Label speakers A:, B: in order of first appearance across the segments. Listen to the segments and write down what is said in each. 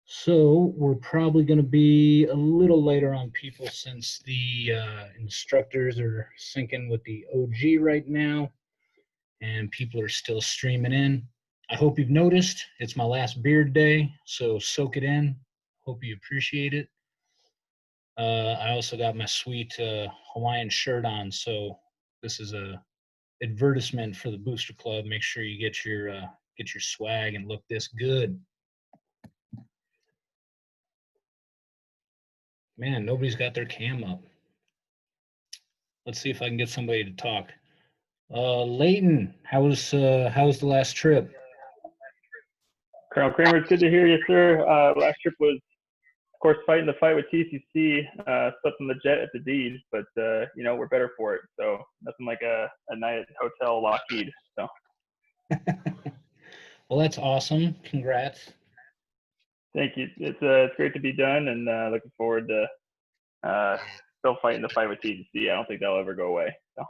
A: So we're probably going to be a little later on people since the instructors are syncing with the OG right now, and people are still streaming in. I hope you've noticed it's my last beard day, so soak it in. Hope you appreciate it. I also got my sweet Hawaiian shirt on, so this is a advertisement for the Booster Club. Make sure you get your swag and look this good. Man, nobody's got their cam up. Let's see if I can get somebody to talk. Leighton, how was the last trip?
B: Colonel Kramer, it's good to hear you, sir. Last trip was, of course, fighting the fight with TCC. Slept on the jet at the D's, but we're better for it. So nothing like a night at Hotel Lockheed. So
A: Well, that's awesome. Congrats.
B: thank you. It's great to be done, and looking forward to still fighting the fight with TCC. I don't think that'll ever go away. So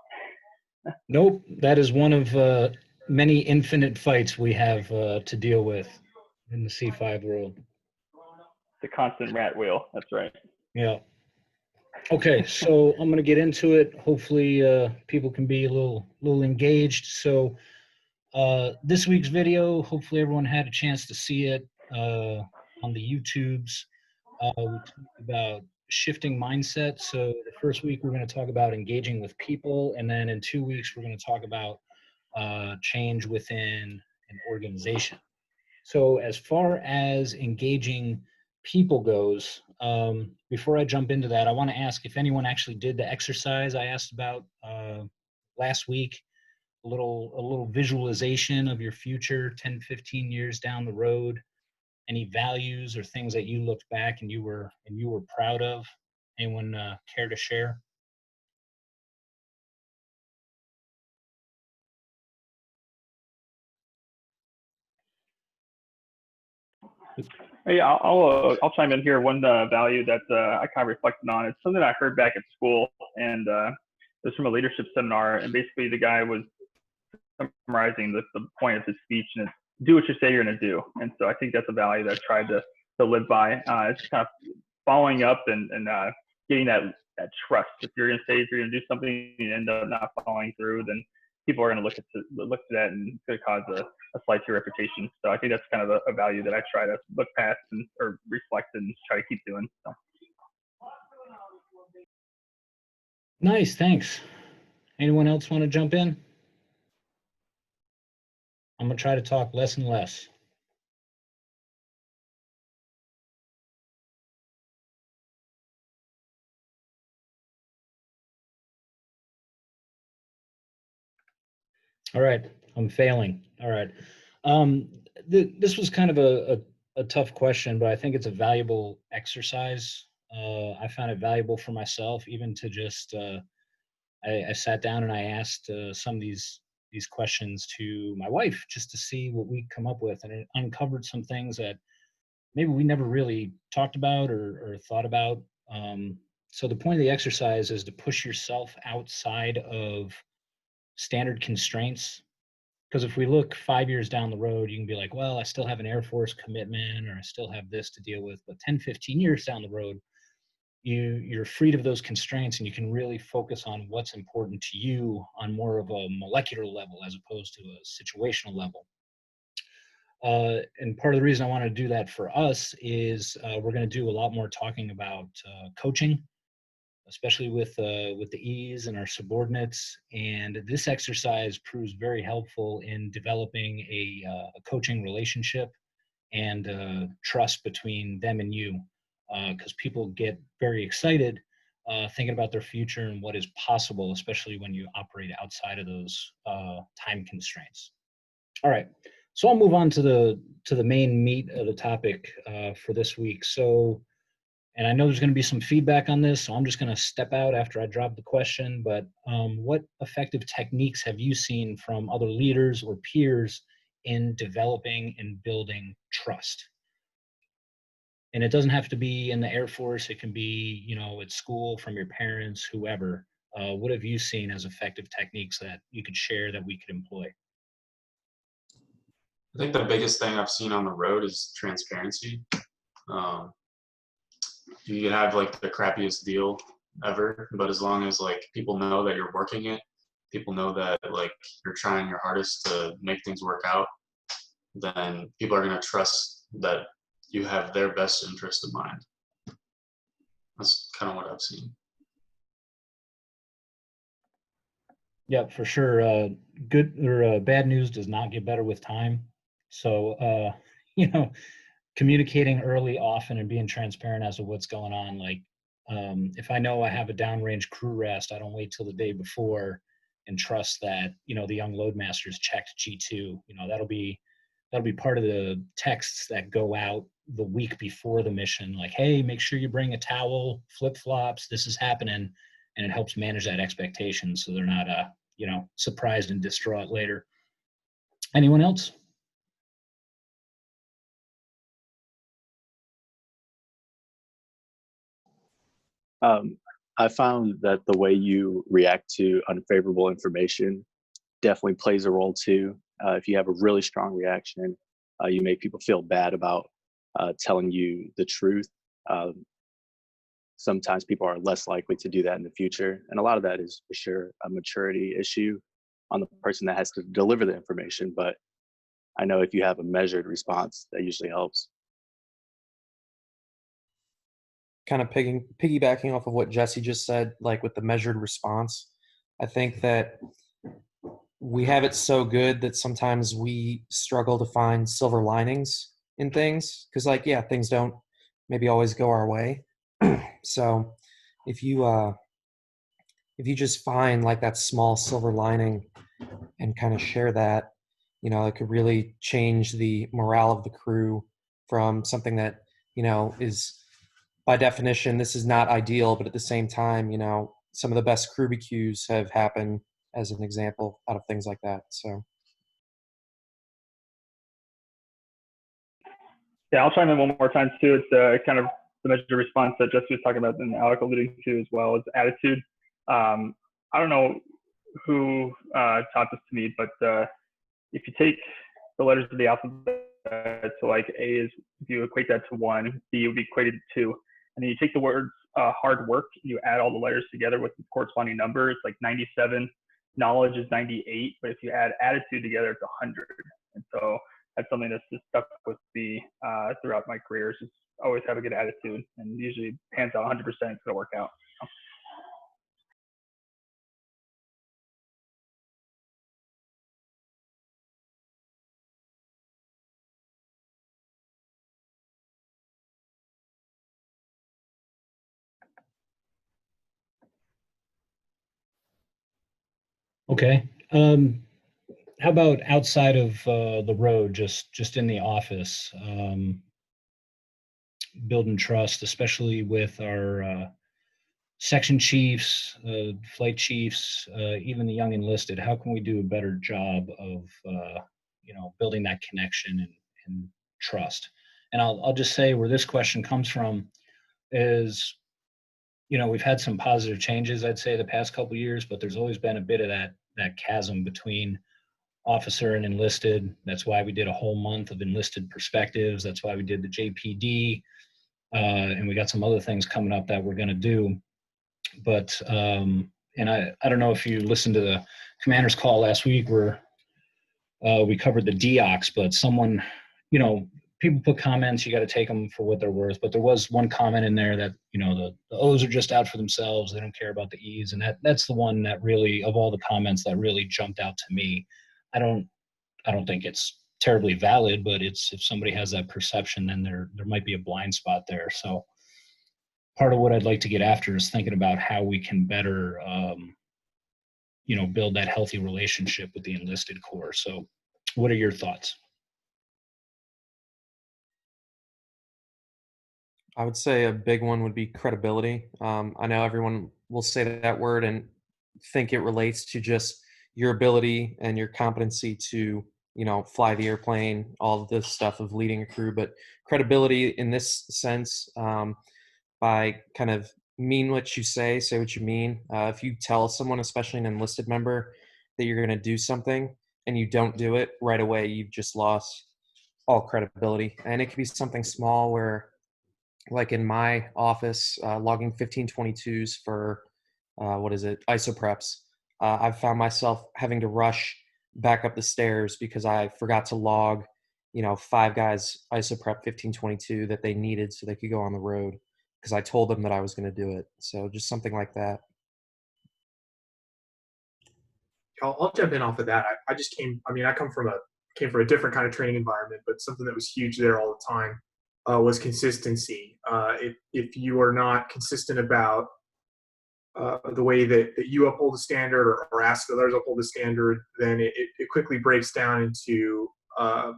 A: Nope, that is one of many infinite fights we have to deal with in the C5 world.
B: the constant rat wheel. That's right.
A: Yeah. Okay, so I'm going to get into it. Hopefully, people can be a little engaged. So, this week's video, hopefully everyone had a chance to see it on the YouTubes. We talked about shifting mindset. So the first week we're going to talk about engaging with people, and then in 2 weeks we're going to talk about change within an organization. So as far as engaging people goes, before I jump into that, I want to ask if anyone actually did the exercise I asked about last week, a little visualization of your future 10, 15 years down the road, any values or things that you looked back and you were proud of. Anyone care to share?
B: Hey, I'll chime in here. One value that I kind of reflected on. It's something I heard back at school, and it was from a leadership seminar. And basically, the guy was summarizing the point of his speech, and it's do what you say you're going to do. And so I think that's a value that I tried to live by. It's kind of following up and getting that trust. If you're going to say you're going to do something and end up not following through, then people are going to look to that, and it's going to cause a slight to your reputation. So I think that's kind of a value that I try to look past and or reflect and try to keep doing. So.
A: Nice, thanks. Anyone else want to jump in? I'm gonna try to talk less and less. All right, I'm failing. All right. Um, this was kind of a tough question, but I think it's a valuable exercise. I found it valuable for myself, even to just I sat down and I asked some of these questions to my wife just to see what we come up with, and it uncovered some things that maybe we never really talked about or thought about. So the point of the exercise is to push yourself outside of standard constraints. Because if we look 5 years down the road, you can be like, well, I still have an Air Force commitment or I still have this to deal with. But 10, 15 years down the road, you're freed of those constraints and you can really focus on what's important to you on more of a molecular level as opposed to a situational level. And part of the reason I want to do that for us is we're going to do a lot more talking about coaching, especially with the E's and our subordinates. And this exercise proves very helpful in developing a coaching relationship and trust between them and you, because people get very excited thinking about their future and what is possible, especially when you operate outside of those time constraints. All right, so I'll move on to the main meat of the topic for this week. So, and I know there's going to be some feedback on this, so I'm just going to step out after I drop the question. But what effective techniques have you seen from other leaders or peers in developing and building trust? And it doesn't have to be in the Air Force. It can be, at school, from your parents, whoever. What have you seen as effective techniques that you could share that we could employ?
C: I think the biggest thing I've seen on the road is transparency. Um, you can have like the crappiest deal ever, but as long as like people know that you're working it, people know that like you're trying your hardest to make things work out, then people are going to trust that you have their best interest in mind. That's kind of what I've seen.
A: Yeah, for sure. Good or bad news does not get better with time. So, you know, communicating early, often, and being transparent as to what's going on. Like, if I know I have a downrange crew rest, I don't wait till the day before and trust that, you know, the young loadmasters checked G2. You know, that'll be part of the texts that go out the week before the mission. Like, hey, make sure you bring a towel, flip flops. This is happening, and it helps manage that expectation so they're not, you know, surprised and distraught later. Anyone else?
D: I found that the way you react to unfavorable information definitely plays a role too. If you have a really strong reaction, you make people feel bad about telling you the truth. Sometimes people are less likely to do that in the future. And a lot of that is for sure a maturity issue on the person that has to deliver the information. But I know if you have a measured response, that usually helps.
E: Kind of piggybacking off of what Jesse just said, like with the measured response, I think that we have it so good that sometimes we struggle to find silver linings in things because, like, yeah, things don't maybe always go our way. So if you just find like that small silver lining and kind of share that, you know, it could really change the morale of the crew from something that, you know, is by definition, this is not ideal, but at the same time, you know, some of the best crew BQs have happened as an example out of things like that. So.
B: Yeah, I'll chime in one more time too. It's kind of the measured response that Jesse was talking about and Alec alluding to as well as attitude. I don't know who taught this to me, but if you take the letters of the alphabet, so like A is, if you equate that to 1, B would be equated to 2. And then you take the words hard work, and you add all the letters together with the corresponding number. It's like 97. Knowledge is 98. But if you add attitude together, it's 100. And so that's something that's just stuck with me throughout my career. Is just always have a good attitude, and usually pans out 100%. It's going to work out.
A: Okay. How about outside of the road, just in the office, building trust, especially with our section chiefs, flight chiefs, even the young enlisted? How can we do a better job of you know, building that connection and trust? And I'll just say where this question comes from is, you know, we've had some positive changes, I'd say, the past couple of years, but there's always been a bit of that chasm between officer and enlisted. That's why we did a whole month of enlisted perspectives. That's why we did the JPD, and we got some other things coming up that we're going to do. But and I don't know if you listened to the commander's call last week where we covered the DOCs, but someone, you know, people put comments, you got to take them for what they're worth. But there was one comment in there that, you know, the O's are just out for themselves. They don't care about the E's. And that's the one that really, of all the comments, that really jumped out to me. I don't think it's terribly valid, but it's, if somebody has that perception, then there might be a blind spot there. So part of what I'd like to get after is thinking about how we can better, you know, build that healthy relationship with the enlisted corps. So what are your thoughts?
E: I would say a big one would be credibility. I know everyone will say that word and think it relates to just your ability and your competency to, you know, fly the airplane, all of this stuff of leading a crew. But credibility in this sense, by kind of mean what you say what you mean. If you tell someone, especially an enlisted member, that you're going to do something and you don't do it right away, you've just lost all credibility. And it could be something small where, like in my office, logging 1522s for isopreps. I've found myself having to rush back up the stairs because I forgot to log, 5 guys isoprep 1522 that they needed so they could go on the road because I told them that I was going to do it. So just something like that.
F: I'll jump in off of that. I just came. I mean, I came from a different kind of training environment, but something that was huge there all the time was consistency. If you are not consistent about the way that you uphold the standard or ask others uphold the standard, then it quickly breaks down into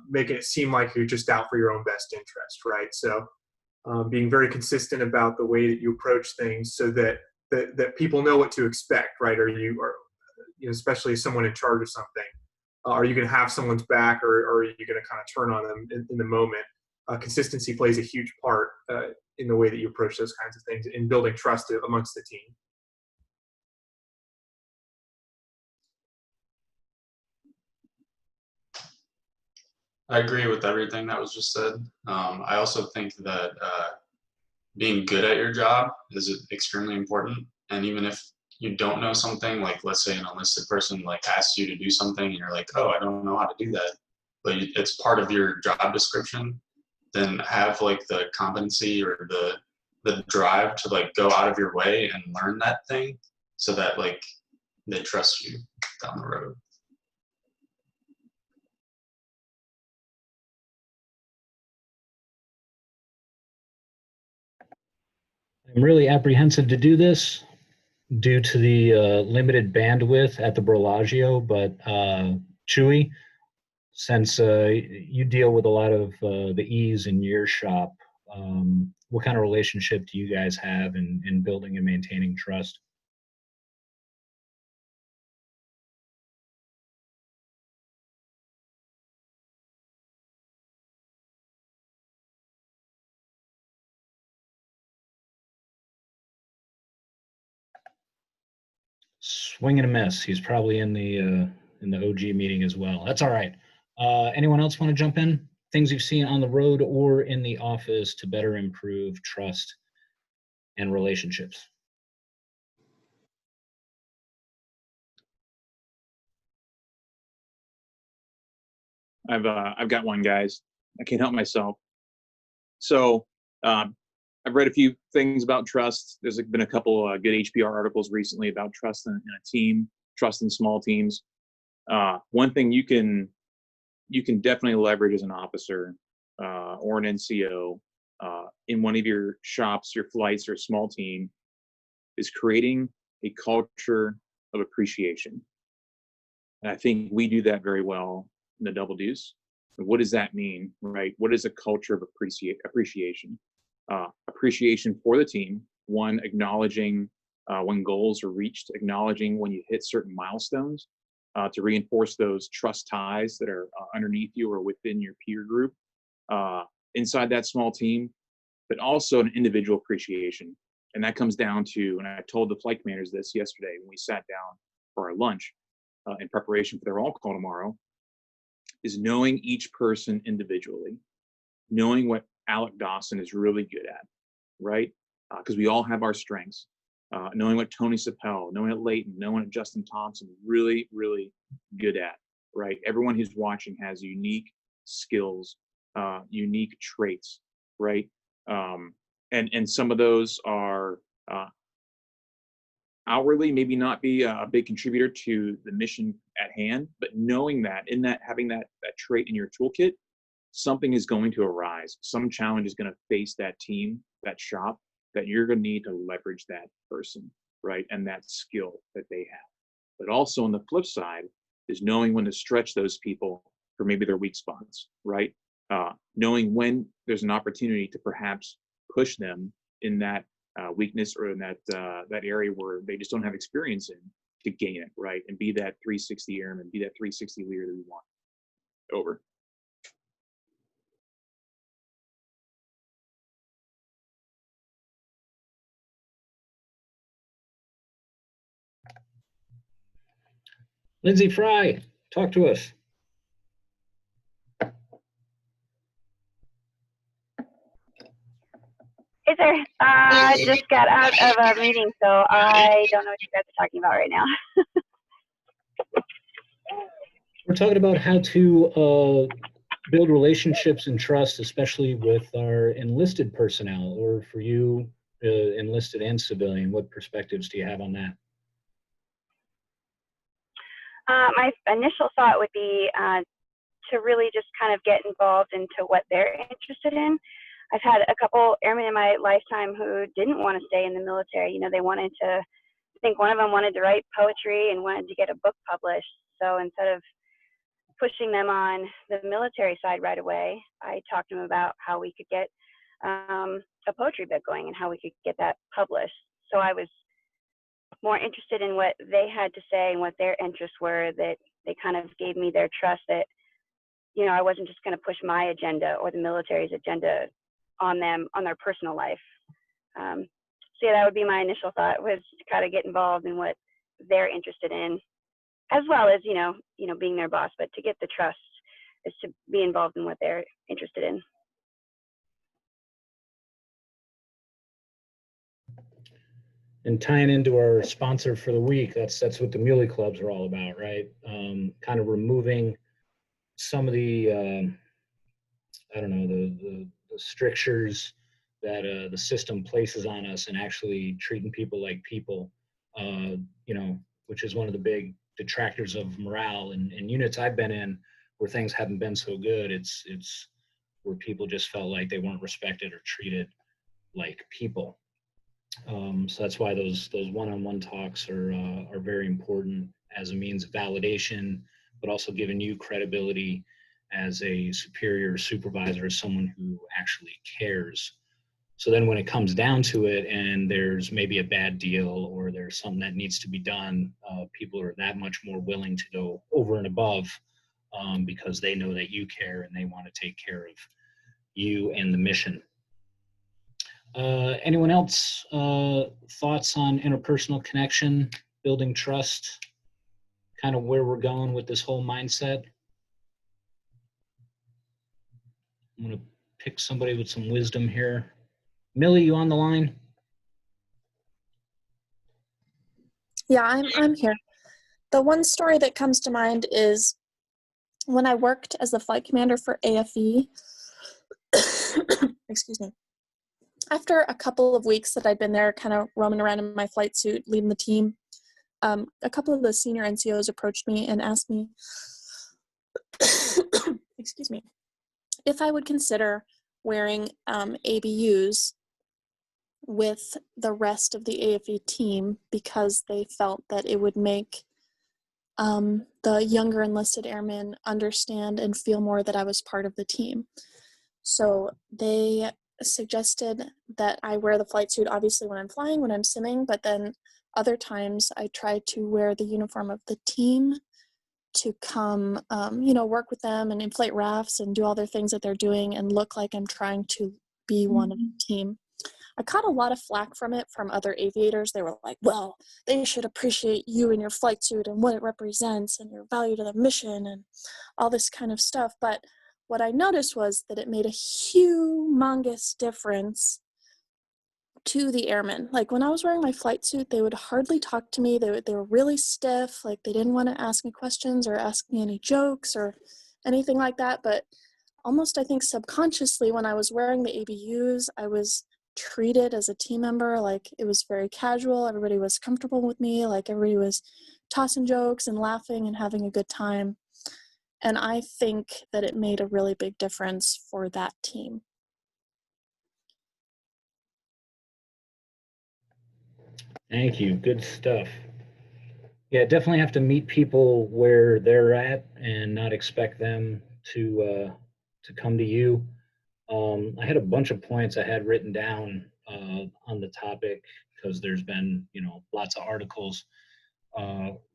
F: making it seem like you're just out for your own best interest, right? So being very consistent about the way that you approach things so that people know what to expect, right? Especially as someone in charge of something, are you going to have someone's back or are you going to kind of turn on them in the moment? Consistency plays a huge part in the way that you approach those kinds of things in building trust amongst the team.
C: I agree with everything that was just said. I also think that being good at your job is extremely important. And even if you don't know something, like let's say an enlisted person like asks you to do something and you're like, oh, I don't know how to do that, but it's part of your job description, then have like the competency or the drive to like go out of your way and learn that thing so that like they trust you down the road.
A: I'm really apprehensive to do this due to the limited bandwidth at the Bellagio, but Chewy, since you deal with a lot of the E's in your shop, what kind of relationship do you guys have in building and maintaining trust? Swing and a miss. He's probably in the OG meeting as well. That's all right. Anyone else want to jump in? Things you've seen on the road or in the office to better improve trust and relationships?
G: I've got one, guys. I can't help myself. So I've read a few things about trust. There's been a couple good HBR articles recently about trust in a team, trust in small teams. One thing you can definitely leverage as an officer or an NCO in one of your shops, your flights, or a small team is creating a culture of appreciation. And I think we do that very well in the Double Deuce. And what does that mean, right? What is a culture of appreciation? Appreciation for the team, one, acknowledging when goals are reached, acknowledging when you hit certain milestones to reinforce those trust ties that are underneath you or within your peer group inside that small team, but also an individual appreciation. And that comes down to, and I told the flight commanders this yesterday when we sat down for our lunch in preparation for their roll call tomorrow, is knowing each person individually, knowing what Alec Dawson is really good at, right? Because we all have our strengths. Knowing what Tony Sapel, knowing what Leighton, knowing what Justin Thompson really, really good at, right? Everyone who's watching has unique skills, unique traits, right? And some of those are outwardly maybe not be a big contributor to the mission at hand, but knowing that, having that trait in your toolkit, something is going to arise. Some challenge is going to face that team, that shop, that you're going to need to leverage that person, right? And that skill that they have. But also on the flip side is knowing when to stretch those people for maybe their weak spots, right? Knowing when there's an opportunity to perhaps push them in that weakness or in that area where they just don't have experience in to gain it, right? And be that 360 airman, be that 360 leader that we want. Over.
A: Lindsay Fry, talk to us.
H: sir. I just got out of a meeting, so I don't know what you guys are talking about right now.
A: We're talking about how to build relationships and trust, especially with our enlisted personnel, or for you, enlisted and civilian. What perspectives do you have on that?
H: My initial thought would be to really just kind of get involved into what they're interested in. I've had a couple airmen in my lifetime who didn't want to stay in the military. You know, they wanted to, I think one of them wanted to write poetry and wanted to get a book published. So instead of pushing them on the military side right away, I talked to them about how we could get a poetry book going and how we could get that published. So I was more interested in what they had to say and what their interests were, that they kind of gave me their trust that, you know, I wasn't just going to push my agenda or the military's agenda on them, on their personal life. So yeah, that would be my initial thought, was to kind of get involved in what they're interested in, as well as, you know, being their boss, but to get the trust is to be involved in what they're interested in.
A: And tying into our sponsor for the week, that's what the Muley Clubs are all about, right? Kind of removing some of the, I don't know, the strictures that the system places on us, and actually treating people like people, you know, which is one of the big detractors of morale. And units I've been in where things haven't been so good, it's where people just felt like they weren't respected or treated like people. So that's why those one-on-one talks are very important as a means of validation, but also giving you credibility as a superior supervisor, as someone who actually cares. So then when it comes down to it and there's maybe a bad deal or there's something that needs to be done, people are that much more willing to go over and above, because they know that you care and they want to take care of you and the mission. Anyone else thoughts on interpersonal connection, building trust, kind of where we're going with this whole mindset? I'm going to pick somebody with some wisdom here. Millie, you on the line?
I: Yeah, I'm here. The one story that comes to mind is when I worked as the flight commander for AFE. Excuse me. After a couple of weeks that I'd been there, kind of roaming around in my flight suit, leading the team, a couple of the senior NCOs approached me and asked me, excuse me, if I would consider wearing ABUs with the rest of the AFE team, because they felt that it would make the younger enlisted airmen understand and feel more that I was part of the team. So they suggested that I wear the flight suit, obviously when I'm flying, when I'm simming, but then other times I try to wear the uniform of the team to come, work with them and inflate rafts and do all their things that they're doing and look like I'm trying to be one of the team. I caught a lot of flack from it from other aviators. They were like, well, they should appreciate you and your flight suit and what it represents and your value to the mission and all this kind of stuff. But what I noticed was that it made a humongous difference to the airmen. Like when I was wearing my flight suit, they would hardly talk to me. They were really stiff. Like they didn't want to ask me questions or ask me any jokes or anything like that. But almost, I think subconsciously, when I was wearing the ABUs, I was treated as a team member. Like it was very casual. Everybody was comfortable with me. Like everybody was tossing jokes and laughing and having a good time. And I think that it made a really big difference for that team.
A: Thank you. Good stuff. Yeah, definitely have to meet people where they're at and not expect them to come to you. I had a bunch of points I had written down on the topic because there's been, lots of articles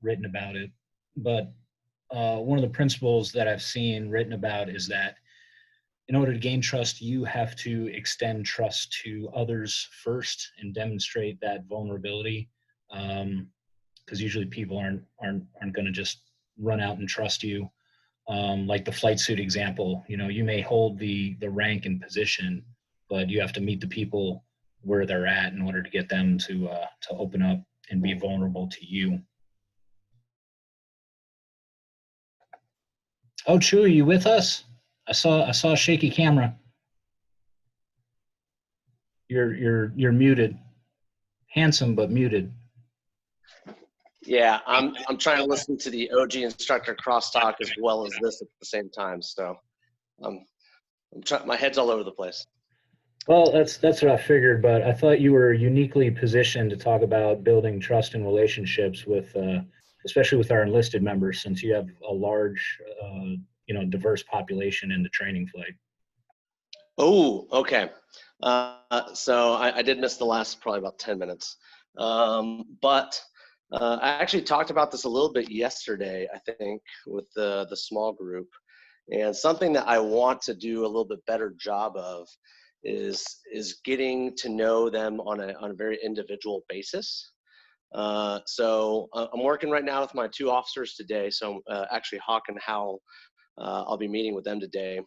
A: written about it. But one of the principles that I've seen written about is that in order to gain trust, you have to extend trust to others first and demonstrate that vulnerability. Because usually people aren't going to just run out and trust you. Like the flight suit example, you may hold the rank and position, but you have to meet the people where they're at in order to get them to open up and be vulnerable to you. Oh, Chewy, you with us? I saw a shaky camera. You're muted. Handsome but muted.
J: Yeah, I'm trying to listen to the OG instructor crosstalk as well as this at the same time. So I'm trying. My head's all over the place.
A: Well, that's what I figured, but I thought you were uniquely positioned to talk about building trust and relationships with, especially with our enlisted members, since you have a large, diverse population in the training flight.
J: Oh, okay. So I did miss the last probably about 10 minutes, but I actually talked about this a little bit yesterday, I think, with the small group, and something that I want to do a little bit better job of is getting to know them on a very individual basis. So I'm working right now with my 2 officers today. So actually Hawk and Howell, I'll be meeting with them today,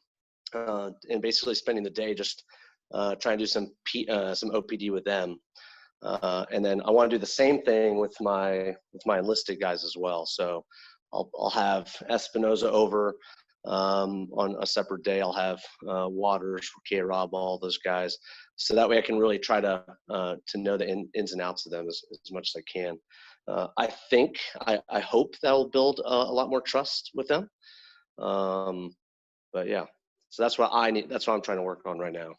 J: and basically spending the day just trying to do some OPD with them. And then I want to do the same thing with my enlisted guys as well. So I'll have Espinoza over on a separate day. I'll have Waters, K-Rob, all those guys. So that way I can really try to know the ins and outs of them as much as I can. I think, I hope that'll build a lot more trust with them. But yeah, so that's what I need. That's what I'm trying to work on right now.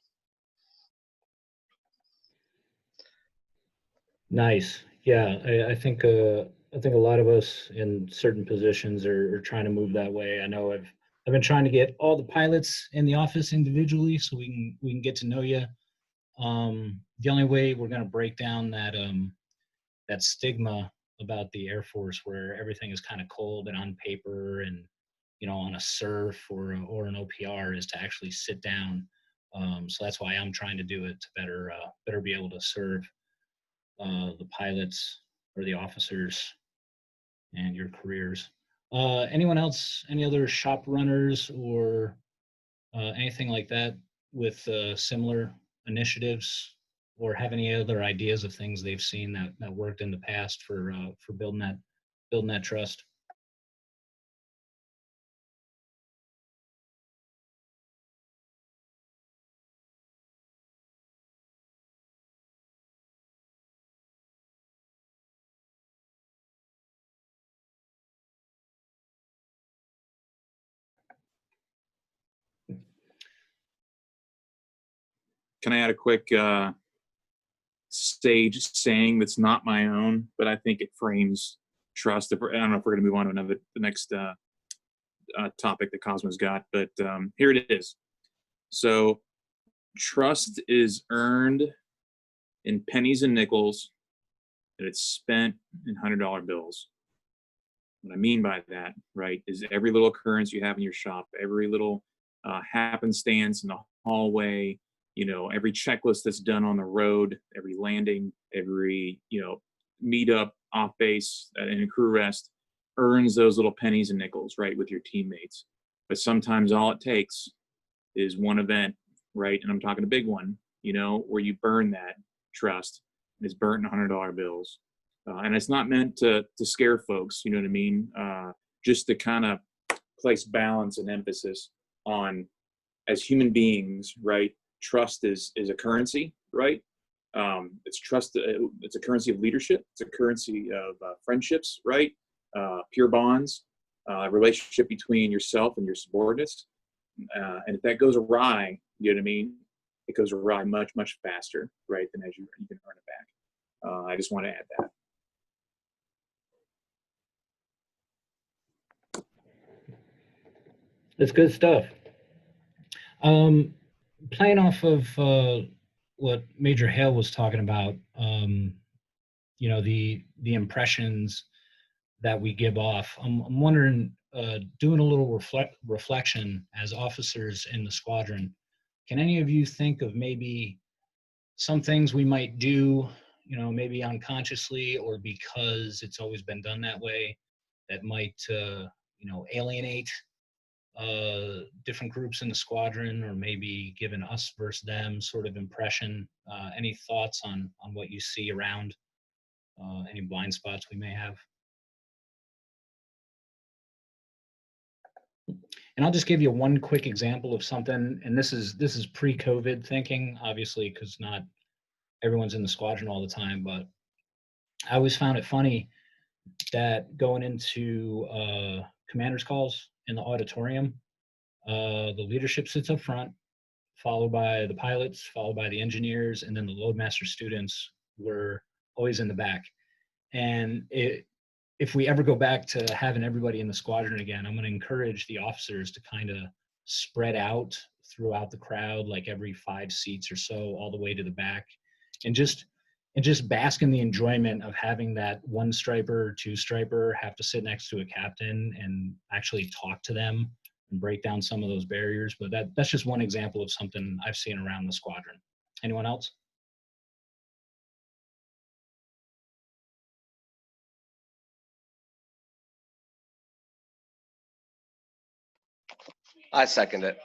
A: Nice. Yeah, I think a lot of us in certain positions are trying to move that way. I know I've been trying to get all the pilots in the office individually so we can get to know you. The only way we're going to break down that stigma about the Air Force, where everything is kind of cold and on paper and on a surf or an OPR, is to actually sit down. So that's why I'm trying to do it, to better be able to serve the pilots or the officers and your careers. Anyone else, any other shop runners or anything like that with similar initiatives, or have any other ideas of things they've seen that worked in the past for building that trust?
G: Can I add a quick sage saying that's not my own, but I think it frames trust? I don't know if we're going to move on to the next topic that Cosmo's got, but here it is. So trust is earned in pennies and nickels, and it's spent in $100 bills. What I mean by that, right, is every little occurrence you have in your shop, every little happenstance in the hallway, every checklist that's done on the road, every landing, every, meet up off base and a crew rest earns those little pennies and nickels, right, with your teammates. But sometimes all it takes is one event, right? And I'm talking a big one, where you burn that trust. It's burnt in $100 bills. And it's not meant to scare folks, you know what I mean? Just to kind of place balance and emphasis on, as human beings, right? Trust is a currency, right? It's trust. It's a currency of leadership. It's a currency of friendships, right? Pure bonds, relationship between yourself and your subordinates. And if that goes awry, you know what I mean? It goes awry much, much faster, right? Than as you can earn it back. I just want to add that.
A: That's good stuff. Playing off of what Major Hale was talking about, the impressions that we give off. I'm wondering, doing a little reflection as officers in the squadron, can any of you think of maybe some things we might do, maybe unconsciously or because it's always been done that way, that might, alienate different groups in the squadron, or maybe give an us versus them sort of impression. Any thoughts on what you see around, any blind spots we may have? And I'll just give you one quick example of something, and this is pre-COVID thinking, obviously, because not everyone's in the squadron all the time, but I always found it funny that going into commander's calls in the auditorium, the leadership sits up front, followed by the pilots, followed by the engineers, and then the loadmaster students were always in the back. And if we ever go back to having everybody in the squadron again, I'm going to encourage the officers to kind of spread out throughout the crowd, like every 5 seats or so, all the way to the back, and just bask in the enjoyment of having that 1 striper, 2 striper have to sit next to a captain and actually talk to them and break down some of those barriers. But that's just one example of something I've seen around the squadron. Anyone else?
J: I second it.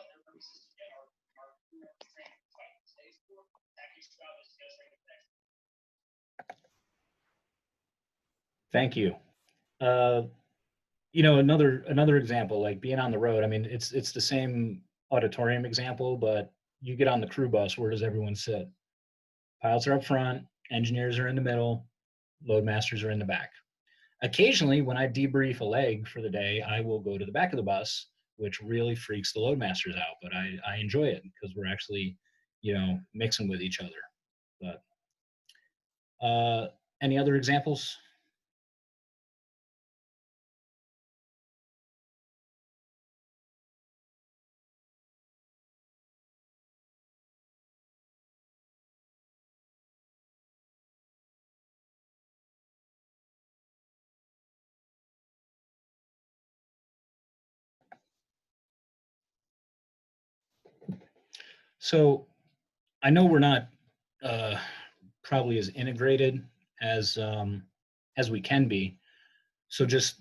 A: Thank you. You know, another example, like being on the road. I mean, it's the same auditorium example, but you get on the crew bus. Where does everyone sit? Pilots are up front, engineers are in the middle, loadmasters are in the back. Occasionally, when I debrief a leg for the day, I will go to the back of the bus, which really freaks the loadmasters out, but I enjoy it because we're actually, you know, mixing with each other. But any other examples? So I know we're not probably as integrated as we can be. So just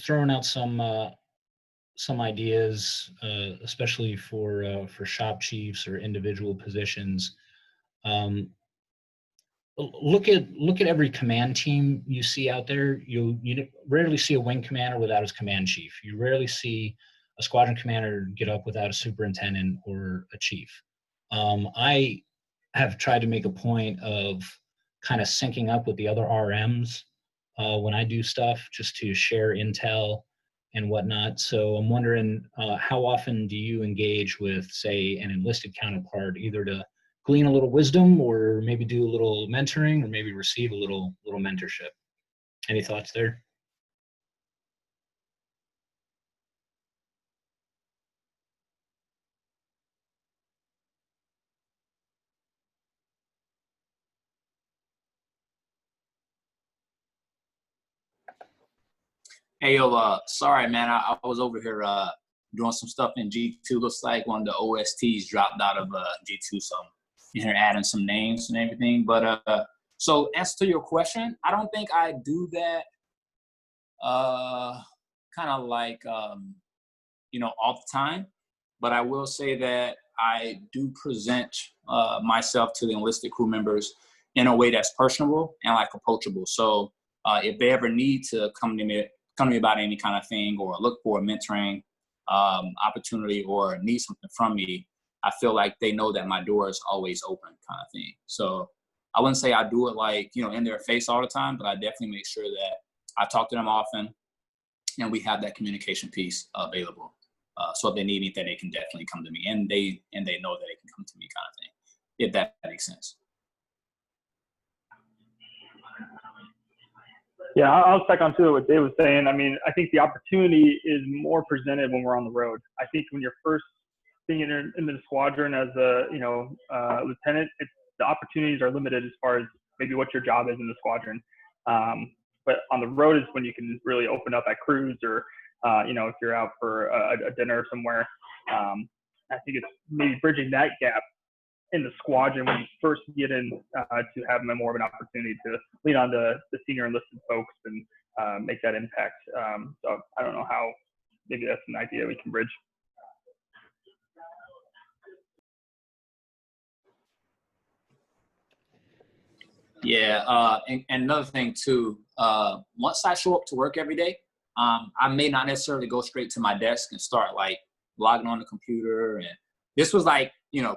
A: throwing out some ideas, especially for shop chiefs or individual positions. Look at every command team you see out there. You rarely see a wing commander without his command chief. You rarely see a squadron commander get up without a superintendent or a chief. I have tried to make a point of kind of syncing up with the other RMs when I do stuff, just to share intel and whatnot. So I'm wondering, how often do you engage with, say, an enlisted counterpart, either to glean a little wisdom, or maybe do a little mentoring, or maybe receive a little mentorship? Any thoughts there?
K: Hey, yo, sorry, man. I was over here doing some stuff in G2. Looks like one of the OSTs dropped out of G2, so I'm in here adding some names and everything. But so, answer to your question, I don't think I do that kind of like, you know, all the time. But I will say that I do present myself to the enlisted crew members in a way that's personable and like approachable. So if they ever need to come to me about any kind of thing, or look for a mentoring opportunity, or need something from me, I feel like they know that my door is always open, kind of thing. So I wouldn't say I do it like, you know, in their face all the time, but I definitely make sure that I talk to them often and we have that communication piece available. So if they need anything, they can definitely come to me, and they know that they can come to me, kind of thing, if that makes sense.
B: Yeah, I'll check on to what Dave was saying. I mean, I think the opportunity is more presented when we're on the road. I think when you're first being in the squadron as a, you know, lieutenant, the opportunities are limited as far as maybe what your job is in the squadron. But on the road is when you can really open up at crews, or you know, if you're out for a dinner somewhere. I think it's maybe bridging that gap in the squadron when you first get in, to have more of an opportunity to lean on the senior enlisted folks and make that impact. So I don't know how maybe that's an idea we can bridge.
K: Yeah, and another thing too, once I show up to work every day, I may not necessarily go straight to my desk and start like logging on the computer. And this was like,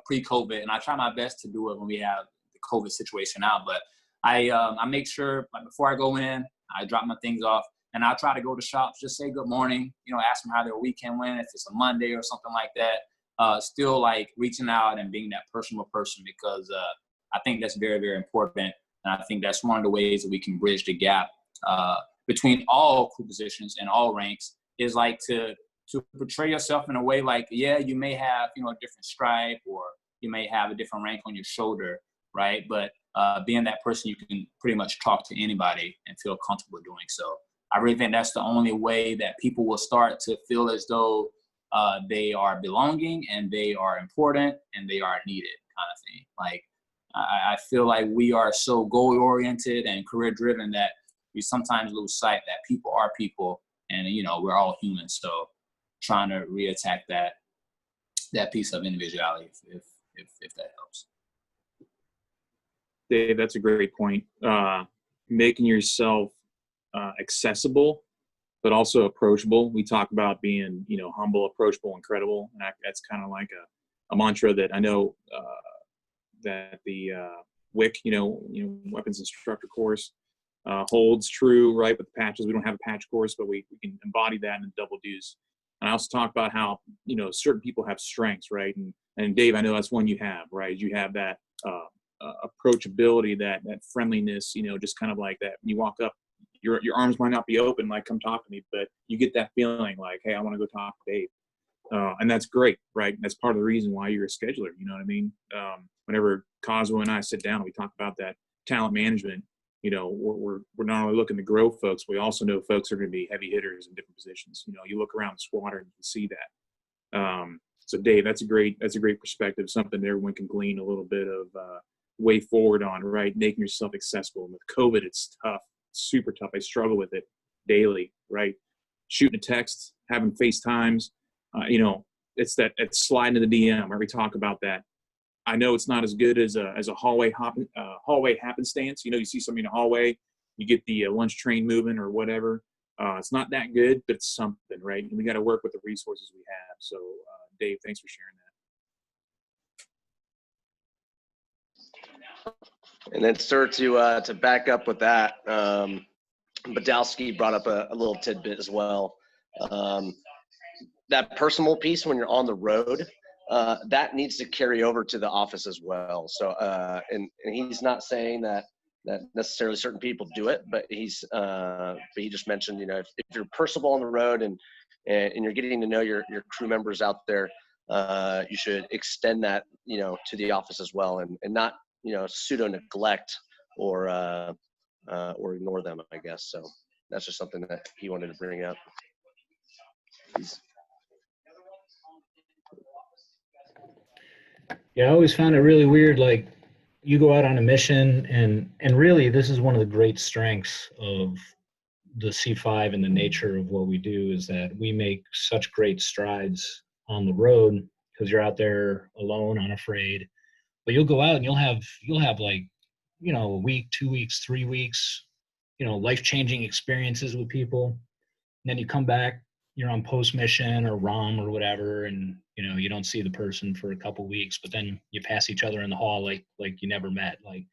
K: pre-COVID, and I try my best to do it when we have the COVID situation now. But I make sure, like, before I go in, I drop my things off, and I try to go to shops, just say good morning, ask them how their weekend went, if it's a Monday or something like that. Still like reaching out and being that personal person, because I think that's very, very important. And I think that's one of the ways that we can bridge the gap between all crew positions and all ranks, is like to portray yourself in a way like, yeah, you may have, a different stripe, or you may have a different rank on your shoulder, right? But being that person, you can pretty much talk to anybody and feel comfortable doing so. I really think that's the only way that people will start to feel as though they are belonging and they are important and they are needed, kind of thing. Like, I feel like we are so goal-oriented and career-driven that we sometimes lose sight that people are people, and we're all humans. So trying to reattack that piece of individuality, if that helps.
G: Dave, that's a great point. Making yourself accessible, but also approachable. We talk about being, humble, approachable, and credible. And that's kind of like a mantra that I know that the WIC, weapons instructor course, holds true, right? With the patches, we don't have a patch course, but we can embody that in the double dues. And I also talk about how, certain people have strengths, right? And Dave, I know that's one you have, right? You have that approachability, that friendliness, just kind of like that. When you walk up, your arms might not be open, like, come talk to me, but you get that feeling like, hey, I want to go talk to Dave. And that's great, right? That's part of the reason why you're a scheduler, you know what I mean? Whenever Cosmo and I sit down, we talk about that talent management. We're not only looking to grow folks, we also know folks are going to be heavy hitters in different positions. You look around the squadron, you can see that. So Dave, that's a great perspective, something everyone can glean a little bit of way forward on, right? Making yourself accessible. And with COVID, it's tough, super tough. I struggle with it daily, right? Shooting a text, having FaceTimes, it's sliding to the DM, where we talk about that. I know it's not as good as a hallway happenstance. You see somebody in a hallway, you get the lunch train moving or whatever. It's not that good, but it's something, right? And we got to work with the resources we have. So, Dave, thanks for sharing
J: that. And then, sir, to back up with that, Badowski brought up a little tidbit as well. That personal piece when you're on the road, that needs to carry over to the office as well. So, and he's not saying that necessarily certain people do it, but he just mentioned, if you're personable on the road and you're getting to know your crew members out there, you should extend that, to the office as well, and not, pseudo neglect or ignore them, I guess. So that's just something that he wanted to bring up.
A: Yeah, I always found it really weird. Like, you go out on a mission, and really, this is one of the great strengths of the C5 and the nature of what we do, is that we make such great strides on the road because you're out there alone, unafraid. But you'll go out and you'll have like, a week, 2 weeks, 3 weeks, life-changing experiences with people. And then you come back, you're on post mission or ROM or whatever, and you don't see the person for a couple weeks, but then you pass each other in the hall like you never met. Like,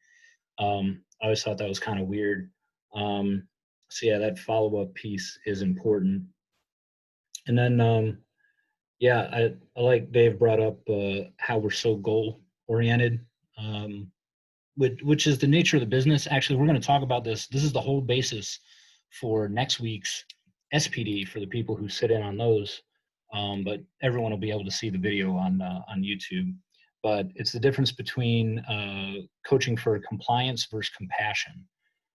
A: I always thought that was kind of weird. So yeah, that follow-up piece is important. And then I like Dave brought up how we're so goal oriented, which is the nature of the business. Actually, we're going to talk about this. This is the whole basis for next week's SPD for the people who sit in on those. But everyone will be able to see the video on YouTube. But it's the difference between coaching for compliance versus compassion.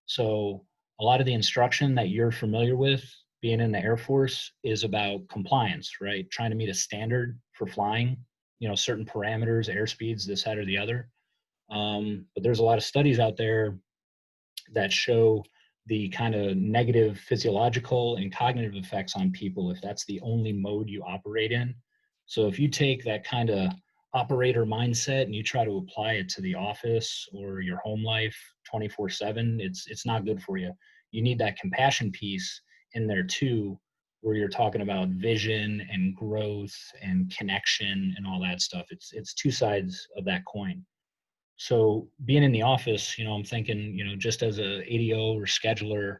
A: So a lot of the instruction that you're familiar with being in the Air Force is about compliance, right? Trying to meet a standard for flying, certain parameters, airspeeds, this, that, or the other. But there's a lot of studies out there that show the kind of negative physiological and cognitive effects on people if that's the only mode you operate in. So if you take that kind of operator mindset and you try to apply it to the office or your home life 24/7, it's not good for you. You need that compassion piece in there too, where you're talking about vision and growth and connection and all that stuff. It's two sides of that coin. So being in the office, I'm thinking, just as a ADO or scheduler,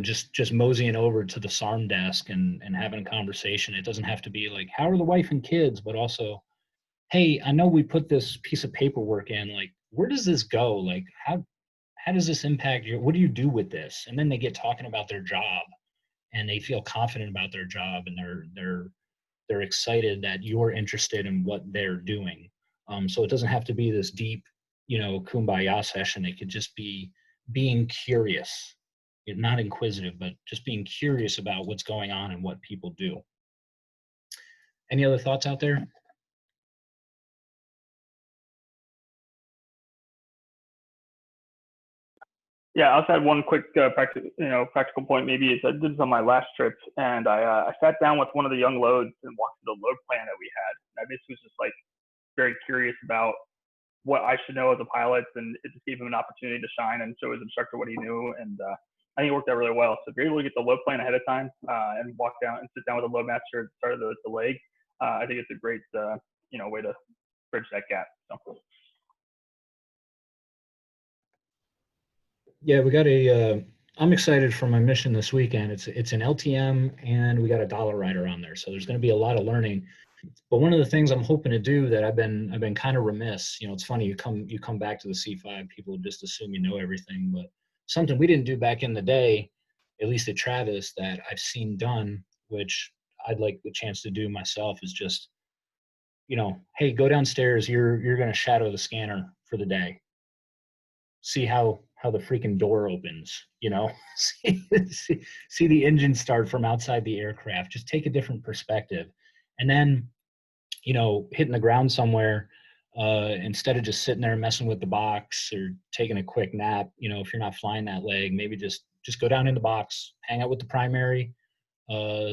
A: just moseying over to the SARM desk and having a conversation. It doesn't have to be like, how are the wife and kids, but also, hey, I know we put this piece of paperwork in, like, where does this go? Like, how does this impact you? What do you do with this? And then they get talking about their job and they feel confident about their job, and they're excited that you're interested in what they're doing. So it doesn't have to be this deep, kumbaya session. It could just be being curious, not inquisitive, but just being curious about what's going on and what people do. Any other thoughts out there?
B: Yeah, I also had one quick practical point. Maybe I did this on my last trip, and I sat down with one of the young loads and walked through the load plan that we had. And I basically was just like very curious about what I should know as a pilot, and it just gave him an opportunity to shine and show his instructor what he knew. And I think it worked out really well. So if you're able to get the load plan ahead of time and walk down and sit down with a load master at the start of the leg, I think it's a great way to bridge that gap. So.
A: Yeah, we got I'm excited for my mission this weekend. It's an LTM and we got a dollar rider on there. So there's going to be a lot of learning. But one of the things I'm hoping to do that I've been kind of remiss, it's funny, you come back to the C5, people just assume you know everything, but something we didn't do back in the day, at least at Travis, that I've seen done, which I'd like the chance to do myself, is just, hey, go downstairs, you're going to shadow the scanner for the day. See how the freaking door opens, see the engine start from outside the aircraft. Just take a different perspective. And then, hitting the ground somewhere, instead of just sitting there messing with the box or taking a quick nap, if you're not flying that leg, maybe just go down in the box, hang out with the primary,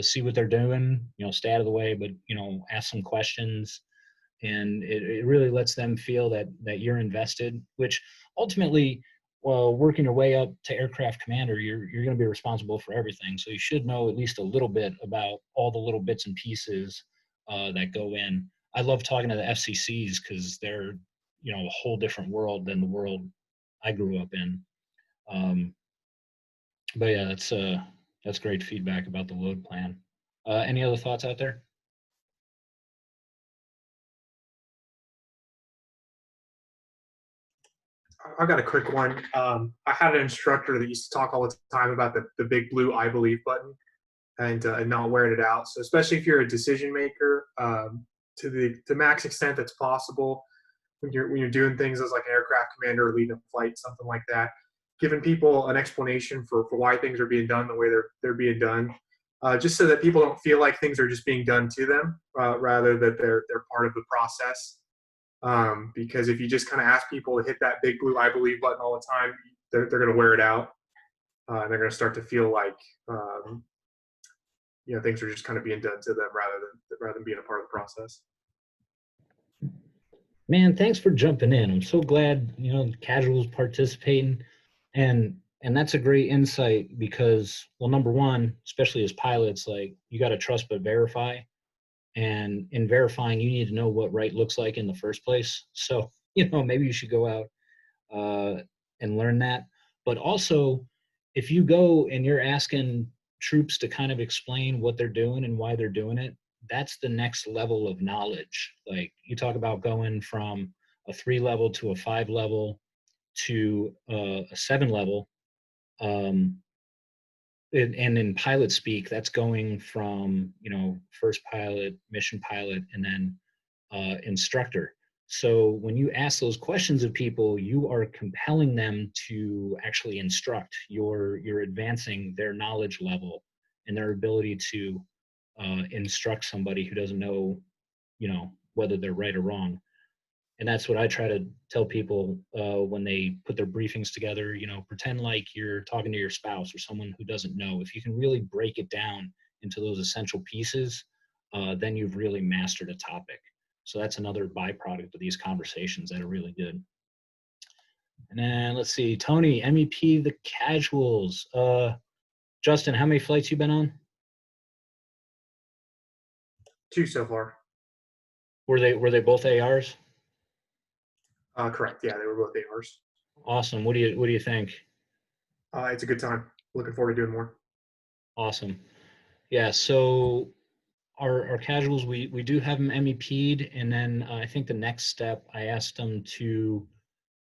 A: see what they're doing, stay out of the way, but, ask some questions. And it really lets them feel that you're invested, which ultimately, well, working your way up to aircraft commander, you're going to be responsible for everything. So you should know at least a little bit about all the little bits and pieces that go in. I love talking to the FCCs because they're, a whole different world than the world I grew up in. But yeah, that's great feedback about the load plan. Any other thoughts out there?
F: I've got a quick one. I had an instructor that used to talk all the time about the big blue "I believe" button and not wearing it out. So especially if you're a decision maker, to the max extent that's possible, when you're doing things as like an aircraft commander or leading a flight, something like that, giving people an explanation for why things are being done the way they're being done, just so that people don't feel like things are just being done to them, rather that they're part of the process. Because if you just kind of ask people to hit that big blue "I believe" button all the time, they're going to wear it out. And they're going to start to feel like things are just kind of being done to them rather than being a part of the process.
A: Man, thanks for jumping in. I'm so glad casuals participating, and that's a great insight because, well, number one, especially as pilots, like, you got to trust but verify. And in verifying, you need to know what right looks like in the first place. So, maybe you should go out and learn that. But also, if you go and you're asking troops to kind of explain what they're doing and why they're doing it, that's the next level of knowledge. Like, you talk about going from a 3 level to a 5 level to a 7 level. And in pilot speak, that's going from, first pilot, mission pilot, and then instructor. So when you ask those questions of people, you are compelling them to actually instruct. You're advancing their knowledge level and their ability to instruct somebody who doesn't know, whether they're right or wrong. And that's what I try to tell people when they put their briefings together. You know, pretend like you're talking to your spouse or someone who doesn't know. If you can really break it down into those essential pieces, then you've really mastered a topic. So that's another byproduct of these conversations that are really good. And then let's see, Tony, MEP, the casuals. Justin, how many flights you been on?
F: 2 so far.
A: Were they both ARs?
F: Correct. Yeah, they were both ARs.
A: Awesome. What do you think?
F: It's a good time. Looking forward to doing more.
A: Awesome. Yeah. So our casuals, we do have them MEP'd, and then I think the next step, I asked them to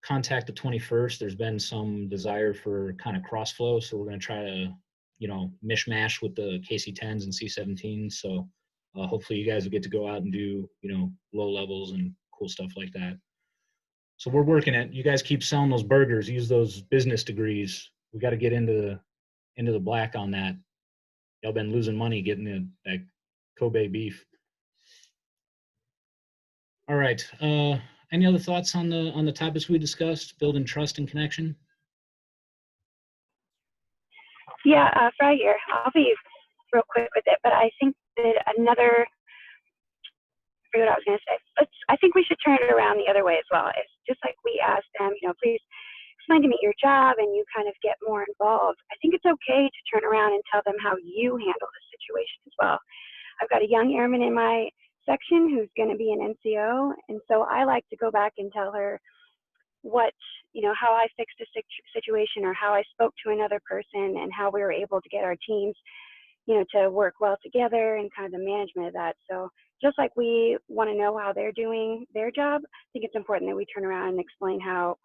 A: contact the 21st. There's been some desire for kind of cross flow, so we're going to try to, you know, mishmash with the KC-10s and C-17s. So hopefully you guys will get to go out and do, you know, low levels and cool stuff like that. So we're working it. You guys keep selling those burgers. Use those business degrees. We got to get into the black on that. Y'all been losing money getting that Kobe beef. All right. Any other thoughts on the topics we discussed? Building trust and connection.
H: Yeah, Fry here. I'll be real quick with it, but I think that I forget what I was going to say. I think we should turn it around the other way as well. It's just like we asked them, you know, please explain to me your job, and you kind of get more involved. I think it's okay to turn around and tell them how you handle the situation as well. I've got a young airman in my section who's going to be an NCO, and so I like to go back and tell her what, you know, how I fixed a situation, or how I spoke to another person, and how we were able to get our teams, you know, to work well together, and kind of the management of that. So just like we want to know how they're doing their job, I think it's important that we turn around and explain how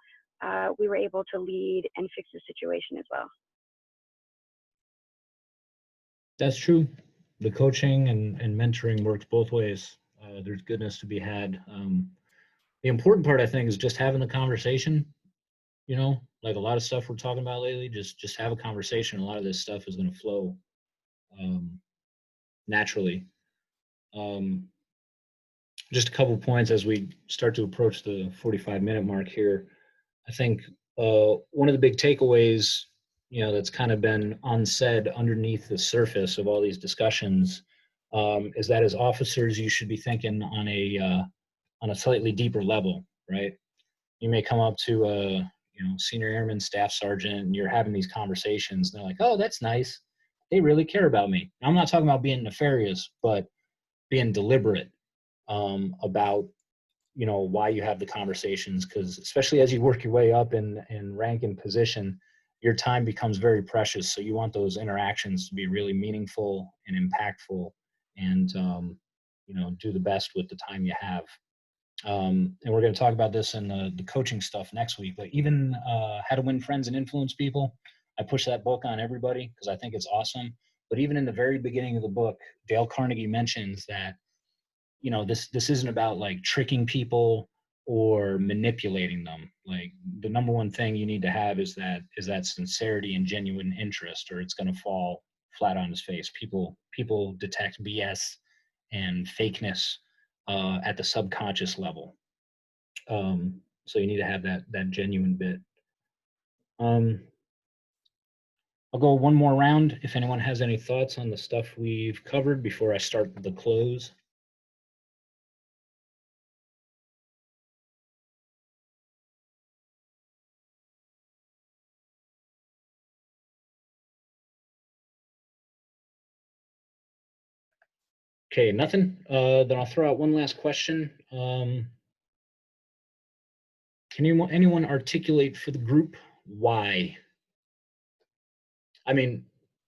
H: we were able to lead and fix the situation as well.
A: That's true. The coaching and mentoring works both ways. There's goodness to be had. The important part, I think, is just having the conversation. You know, like a lot of stuff we're talking about lately, just have a conversation. A lot of this stuff is going to flow naturally. Just a couple points as we start to approach the 45-minute mark here. I think one of the big takeaways, you know, that's kind of been unsaid underneath the surface of all these discussions is that as officers, you should be thinking on a slightly deeper level, right? You may come up to a, you know, senior airman, staff sergeant, and you're having these conversations, and they're like, "Oh, that's nice. They really care about me." Now, I'm not talking about being nefarious, but being deliberate about, you know, why you have the conversations, because especially as you work your way up in rank and position, your time becomes very precious. So you want those interactions to be really meaningful and impactful, and you know, do the best with the time you have. And we're going to talk about this in the coaching stuff next week, but even how to win friends and influence people. I push that book on everybody because I think it's awesome. But even in the very beginning of the book, Dale Carnegie mentions that, you know, this isn't about like tricking people or manipulating them. Like the number one thing you need to have is that sincerity and genuine interest, or it's going to fall flat on his face. People detect BS and fakeness at the subconscious level. So you need to have that genuine bit. I'll go one more round if anyone has any thoughts on the stuff we've covered before I start the close. Okay, nothing. Then I'll throw out one last question. Can anyone articulate for the group why? I mean,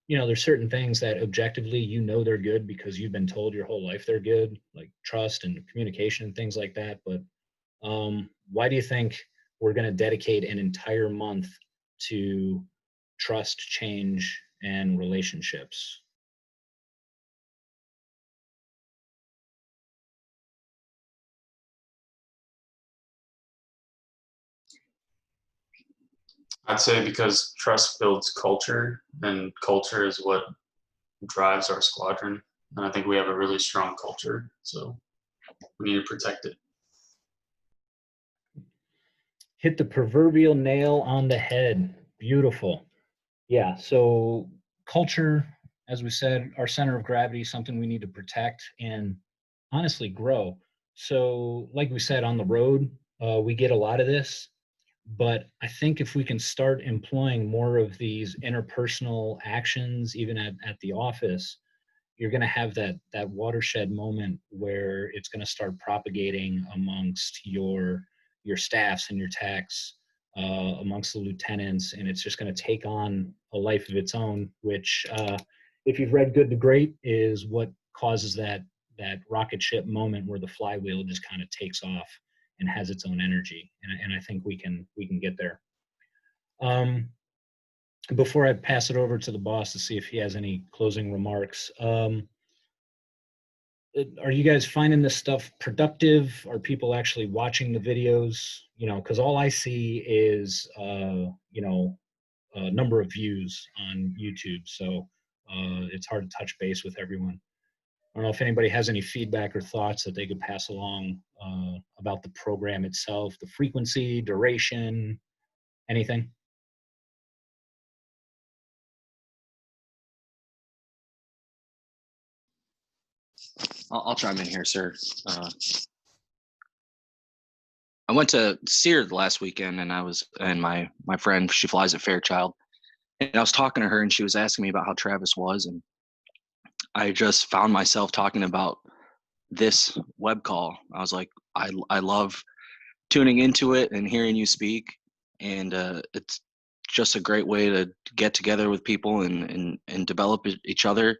A: you know, there's certain things that objectively, you know, they're good because you've been told your whole life they're good, like trust and communication and things like that. But why do you think we're going to dedicate an entire month to trust, change, and relationships?
C: I'd say because trust builds culture, and culture is what drives our squadron. And I think we have a really strong culture, so we need to protect it.
A: hit the proverbial nail on the head. Beautiful. Yeah. So culture, as we said, our center of gravity, something we need to protect and honestly grow. So, like we said, on the road, we get a lot of this, but I think if we can start employing more of these interpersonal actions, even at the office, you're going to have that watershed moment where it's going to start propagating amongst your staffs and your techs, amongst the lieutenants, and it's just going to take on a life of its own. Which, if you've read Good to Great, is what causes that rocket ship moment where the flywheel just kind of takes off and has its own energy. And I think we can get there. Before I pass it over to the boss to see if he has any closing remarks, are you guys finding this stuff productive? Are people actually watching the videos? You know, because all I see is, number of views on YouTube. So it's hard to touch base with everyone. I don't know if anybody has any feedback or thoughts that they could pass along about the program itself, the frequency, duration, anything.
L: I'll chime in here, sir. I went to SEER last weekend, and my friend, she flies at Fairchild, and I was talking to her, and she was asking me about how Travis was, and I just found myself talking about this web call. I was like, I love tuning into it and hearing you speak, and it's just a great way to get together with people and develop each other.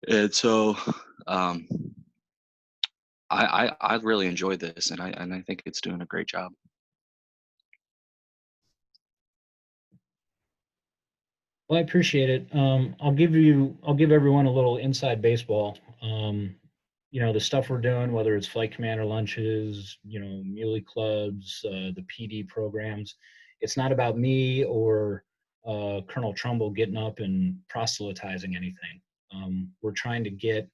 L: And so I really enjoyed this, and I think it's doing a great job.
A: Well, I appreciate it. I'll give everyone a little inside baseball. The stuff we're doing, whether it's flight commander lunches, muley clubs, the PD programs, it's not about me or Colonel Trumbull getting up and proselytizing anything. We're trying to get,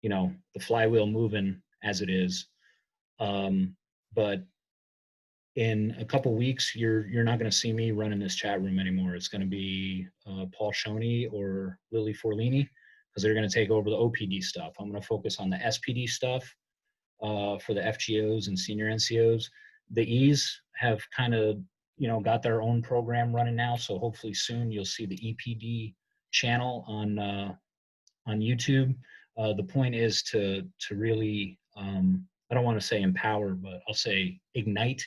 A: the flywheel moving as it is. But in a couple weeks, you're not going to see me running this chat room anymore. It's going to be Paul Shoney or Lily Forlini, because they're going to take over the OPD stuff. I'm going to focus on the SPD stuff for the FGOs and senior NCOs. The E's have kind of, got their own program running now. So hopefully soon you'll see the EPD channel on YouTube. The point is to really, I don't want to say empower, but I'll say ignite,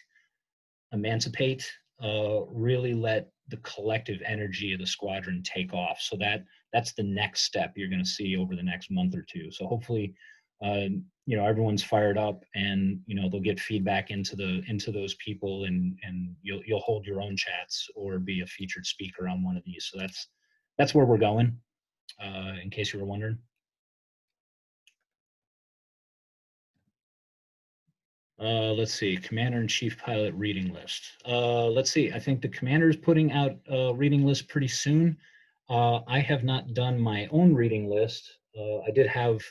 A: emancipate, really let the collective energy of the squadron take off. So that's the next step you're going to see over the next month or two. So hopefully, everyone's fired up, and they'll get feedback into those people, and you'll hold your own chats or be a featured speaker on one of these. So that's where we're going. In case you were wondering. Let's see, Commander-in-Chief pilot reading list. Let's see, I think the commander is putting out a reading list pretty soon. I have not done my own reading list. I did have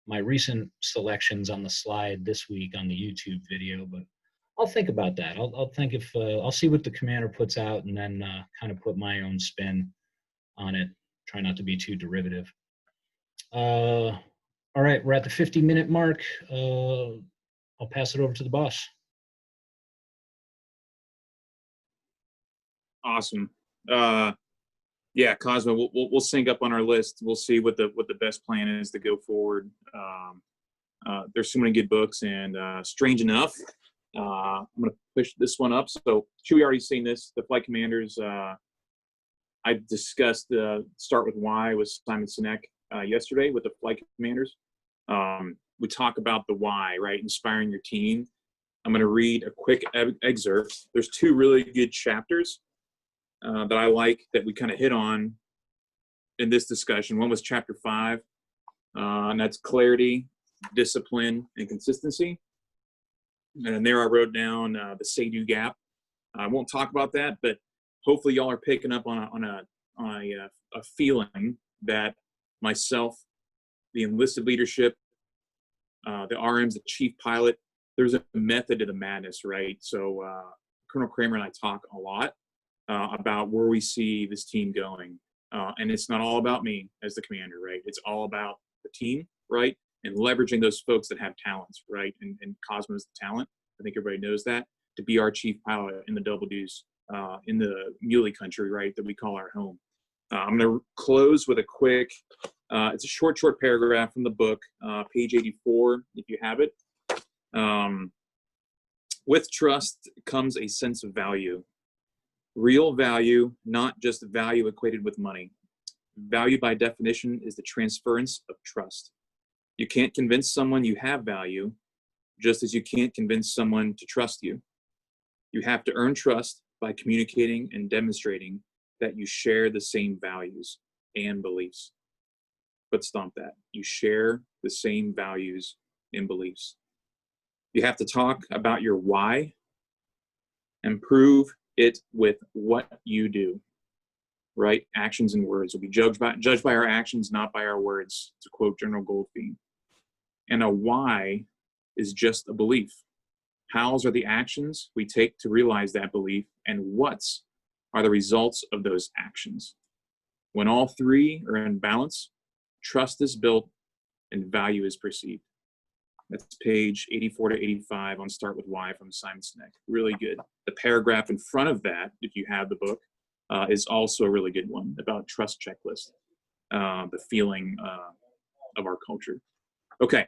A: my recent selections on the slide this week on the YouTube video, but I'll think about that. I'll think if I'll see what the commander puts out, and then kind of put my own spin on it. Try not to be too derivative. All right, we're at the 50-minute mark. I'll pass it over to the boss.
G: Awesome. Yeah, Cosmo, we'll sync up on our list. We'll see what the best plan is to go forward. There's so many good books, and strange enough, I'm going to push this one up. So Chewie already seen this. The Flight Commanders. I discussed Start with Why with Simon Sinek yesterday with the Flight Commanders. We talk about the why, right? Inspiring your team. I'm going to read a quick excerpt. There's two really good chapters that I like that we kind of hit on in this discussion. One was chapter 5, and that's clarity, discipline, and consistency. And there I wrote down the say-do gap. I won't talk about that, but hopefully y'all are picking up on a feeling that myself, the enlisted leadership, the RMs, the chief pilot, there's a method to the madness, right? So Colonel Kramer and I talk a lot about where we see this team going. And it's not all about me as the commander, right? It's all about the team, right? And leveraging those folks that have talents, right? And Cosmo is the talent. I think everybody knows that, to be our chief pilot in the Double Deuce, in the Muley country, right? That we call our home. I'm going to close with a quick, it's a short paragraph from the book, page 84, if you have it. With trust comes a sense of value. Real value, not just value equated with money. Value by definition is the transference of trust. You can't convince someone you have value, just as you can't convince someone to trust you. You have to earn trust by communicating and demonstrating that you share the same values and beliefs. But stomp that. You share the same values and beliefs. You have to talk about your why and prove it with what you do, right? Actions and words will be judged by our actions, not by our words, to quote General Goldfein. And a why is just a belief. Hows are the actions we take to realize that belief, and what's are the results of those actions. When all three are in balance, trust is built and value is perceived. That's page 84 to 85 on Start With Why from Simon Sinek. Really good. The paragraph in front of that, if you have the book, is also a really good one about trust checklist, the feeling of our culture. Okay.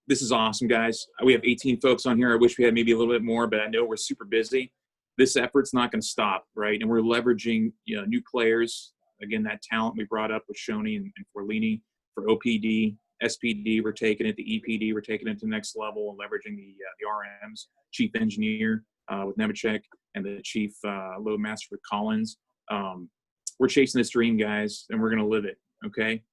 G: This is awesome, guys. We have 18 folks on here. I wish we had maybe a little bit more, but I know we're super busy. This effort's not going to stop, right? And we're leveraging, new players. Again, that talent we brought up with Shoni and Forlini for OPD, SPD. We're taking it. The EPD, we're taking it to the next level and leveraging the RMs, chief engineer with Nemechek, and the chief load master with Collins. We're chasing this dream, guys, and we're going to live it. Okay.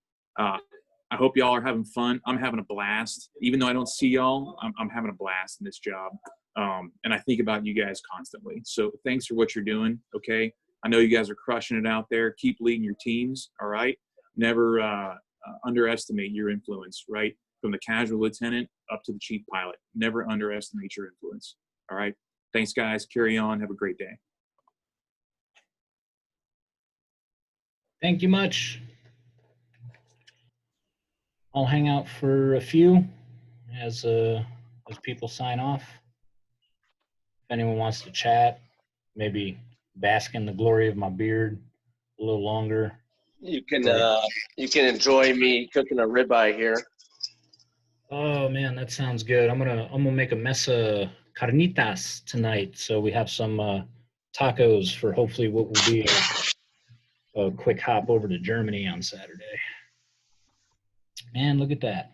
G: I hope y'all are having fun. I'm having a blast. Even though I don't see y'all, I'm having a blast in this job. And I think about you guys constantly. So thanks for what you're doing. Okay. I know you guys are crushing it out there. Keep leading your teams. All right. Never underestimate your influence, right? From the casual lieutenant up to the chief pilot. Never underestimate your influence. All right. Thanks, guys. Carry on. Have a great day.
A: Thank you much. I'll hang out for a few as people sign off. If anyone wants to chat, maybe bask in the glory of my beard a little longer.
J: You can enjoy me cooking a ribeye here.
A: Oh man, that sounds good. I'm gonna make a mesa carnitas tonight, so we have some tacos for hopefully what will be a quick hop over to Germany on Saturday. Man, look at that.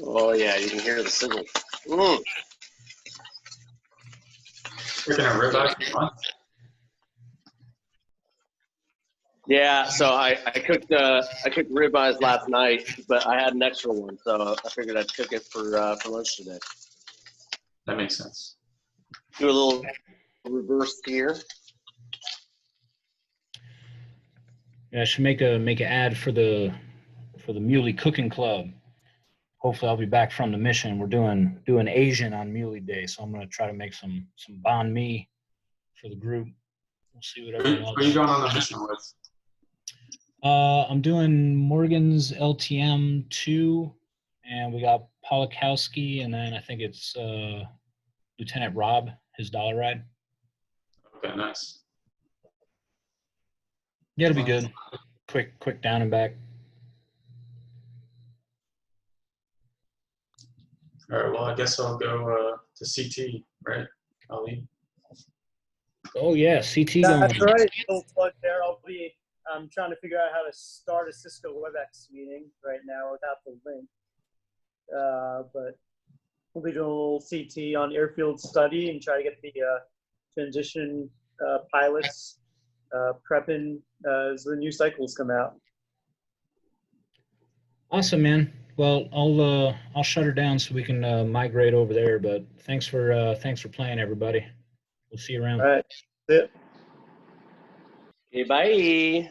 J: Oh yeah, you can hear the sizzle. Mm.
C: Cooking a ribeye.
J: Yeah, so I cooked ribeyes last night, but I had an extra one, so I figured I'd cook it for lunch today.
C: That makes sense.
J: Do a little reverse here.
A: Yeah, I should make an ad for the Muley Cooking Club. Hopefully, I'll be back from the mission. We're doing Asian on Muley Day, so I'm gonna try to make some banh mi for the group. We'll see what everyone else.
C: Who are you going on the mission with?
A: I'm doing Morgan's LTM 2, and we got Polakowski, and then I think it's Lieutenant Rob, his dollar ride.
C: Okay, nice.
A: Yeah, it'll be good. Quick down and back.
C: All right, well, I guess I'll go to CT, right, Ali?
A: Oh, yeah, CT going.
M: That's right. Little plug there. I'll be trying to figure out how to start a Cisco WebEx meeting right now without the link. But we'll be doing a little CT on airfield study and try to get the transition pilots prepping as the new cycles come out.
A: Awesome, man. Well, I'll shut her down so we can migrate over there. But thanks for playing, everybody. We'll see you around.
M: All right. That's it.
J: Okay, bye.